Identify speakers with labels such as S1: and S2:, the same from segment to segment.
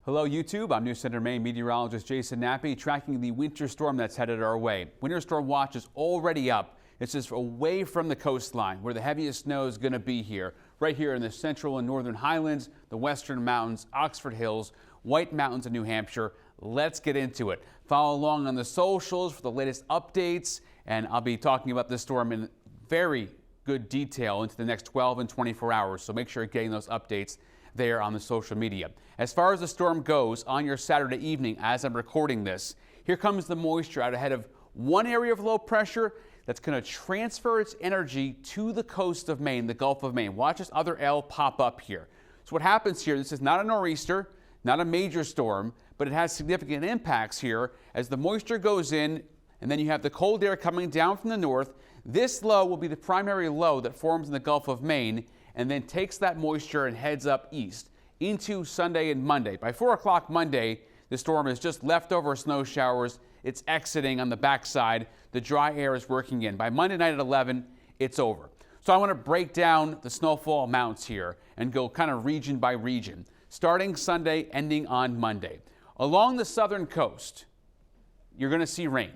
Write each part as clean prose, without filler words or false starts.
S1: Hello YouTube, I'm News Center Maine meteorologist Jason Nappy tracking the winter storm that's headed our way. Winter storm watch is already up. It's just away from the coastline where the heaviest snow is going to be here. Right here in the central and northern highlands, the western mountains, Oxford Hills, White Mountains in New Hampshire. Let's get into it. Follow along on the socials for the latest updates, and I'll be talking about this storm in very good detail into the next 12 and 24 hours. So make sure you're getting those updates there on the social media. As far as the storm goes on your Saturday evening, as I'm recording this, here comes the moisture out ahead of one area of low pressure that's going to transfer its energy to the coast of Maine, the Gulf of Maine. Watch this other L pop up here. So what happens here, this is not a nor'easter, not a major storm, but it has significant impacts here as the moisture goes in, and then you have the cold air coming down from the north. This low will be the primary low that forms in the Gulf of Maine and then takes that moisture and heads up east into Sunday and Monday. By 4 o'clock Monday, the storm is just leftover snow showers. It's exiting on the backside. The dry air is working in. By Monday night at 11, it's over. So I want to break down the snowfall amounts here and go kind of region by region, starting Sunday, ending on Monday. Along the southern coast, you're going to see rain.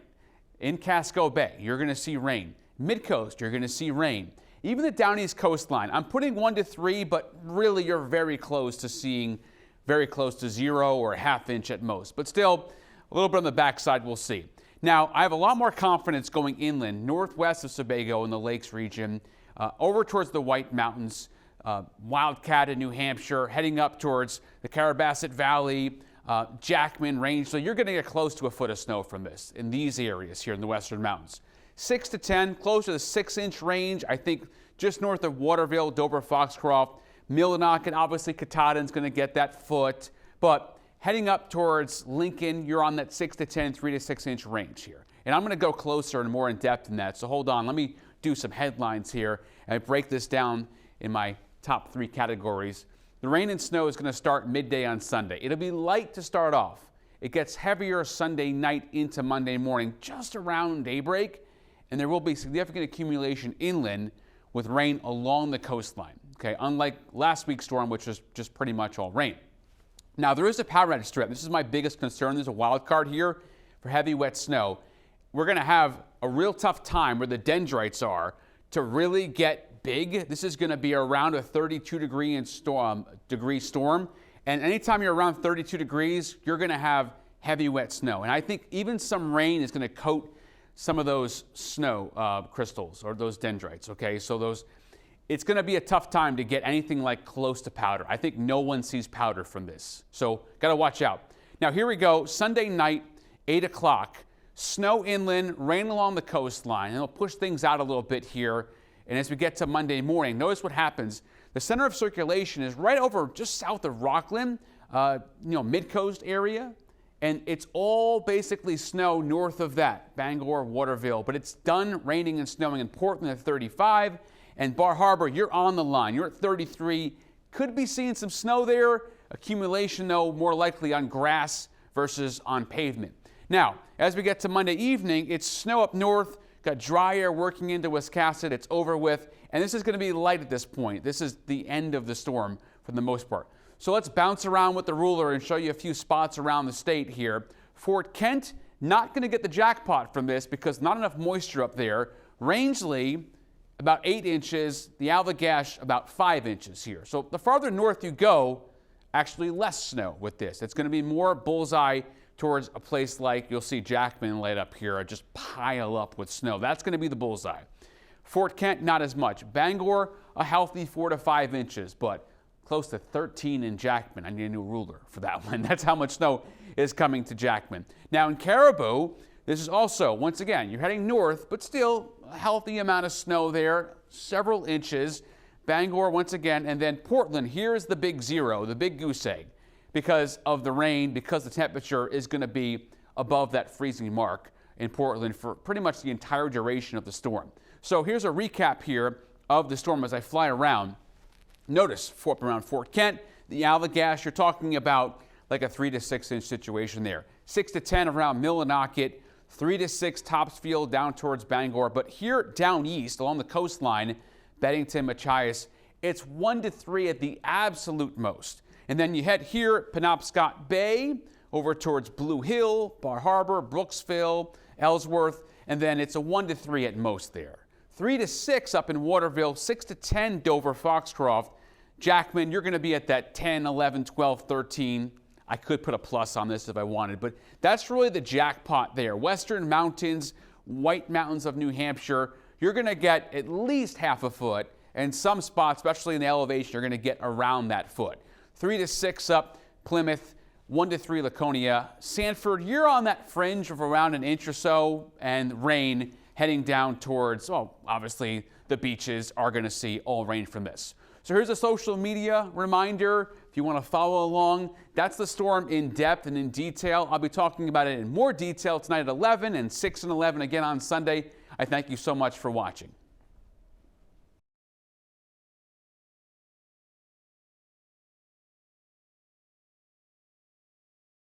S1: In Casco Bay, you're going to see rain. Mid-coast, you're going to see rain. Even the down east coastline, I'm putting 1 to 3, but really you're very close to seeing very close to 0 or a ½ inch at most. But still, a little bit on the backside, we'll see. Now, I have a lot more confidence going inland, northwest of Sebago in the Lakes region, over towards the White Mountains, Wildcat in New Hampshire, heading up towards the Carabasset Valley, Jackman Range. So you're going to get close to a foot of snow from this in these areas here in the western mountains. 6 to 10, close to the 6-inch range, I think just north of Waterville, Dover, Foxcroft, Millinocket, obviously Katahdin's going to get that foot, but heading up towards Lincoln, you're on that 6 to 10, 3 to 6-inch range here. And I'm going to go closer and more in depth than that, so hold on, let me do some headlines here and break this down in my top 3 categories. The rain and snow is going to start midday on Sunday. It'll be light to start off. It gets heavier Sunday night into Monday morning, just around daybreak. And there will be significant accumulation inland with rain along the coastline, okay, unlike last week's storm, which was just pretty much all rain. Now, there is a powder strip. This is my biggest concern. There's a wild card here for heavy, wet snow. We're going to have a real tough time where the dendrites are to really get big. This is going to be around a 32-degree storm. And anytime you're around 32 degrees, you're going to have heavy, wet snow. And I think even some rain is going to coat some of those snow crystals or those dendrites, okay? So it's going to be a tough time to get anything like close to powder. I think no one sees powder from this, so got to watch out. Now here we go, Sunday night, 8 o'clock, snow inland, rain along the coastline, and it'll push things out a little bit here. And as we get to Monday morning, notice what happens. The center of circulation is right over just south of Rockland, mid-coast area. And it's all basically snow north of that, Bangor, Waterville. But it's done raining and snowing in Portland at 35. And Bar Harbor, you're on the line. You're at 33. Could be seeing some snow there. Accumulation, though, more likely on grass versus on pavement. Now, as we get to Monday evening, it's snow up north. Got dry air working into Wiscasset. It's over with. And this is going to be light at this point. This is the end of the storm for the most part. So let's bounce around with the ruler and show you a few spots around the state here. Fort Kent, not going to get the jackpot from this because not enough moisture up there. Rangeley, about 8 inches. The Allagash, about 5 inches here. So the farther north you go, actually less snow with this. It's going to be more bullseye towards a place like, you'll see Jackman light up here, just pile up with snow. That's going to be the bullseye. Fort Kent, not as much. Bangor, a healthy 4 to 5 inches, but close to 13 in Jackman. I need a new ruler for that one. That's how much snow is coming to Jackman. Now in Caribou, this is also, once again, you're heading north, but still a healthy amount of snow there, several inches. Bangor once again, and then Portland, here's the big 0, the big goose egg, because of the rain, because the temperature is going to be above that freezing mark in Portland for pretty much the entire duration of the storm. So here's a recap here of the storm as I fly around. Notice around Fort Kent, the Allagash, you're talking about like a 3 to 6 inch situation there. 6 to 10 around Millinocket, 3 to 6 Topsfield down towards Bangor. But here down east along the coastline, Bennington, Machias, it's 1 to 3 at the absolute most. And then you head here, Penobscot Bay, over towards Blue Hill, Bar Harbor, Brooksville, Ellsworth, and then it's a 1 to 3 at most there. 3 to 6 up in Waterville, 6 to 10 Dover, Foxcroft. Jackman, you're going to be at that 10, 11, 12, 13. I could put a plus on this if I wanted, but that's really the jackpot there. Western Mountains, White Mountains of New Hampshire, you're going to get at least half a foot, and some spots, especially in the elevation, you're going to get around that foot. 3 to 6 up Plymouth, 1 to 3 Laconia. Sanford, you're on that fringe of around an inch or so, and rain heading down towards, well, obviously the beaches are going to see all rain from this. So here's a social media reminder. If you want to follow along, that's the storm in depth and in detail. I'll be talking about it in more detail tonight at 11 and 6 and 11 again on Sunday. I thank you so much for watching.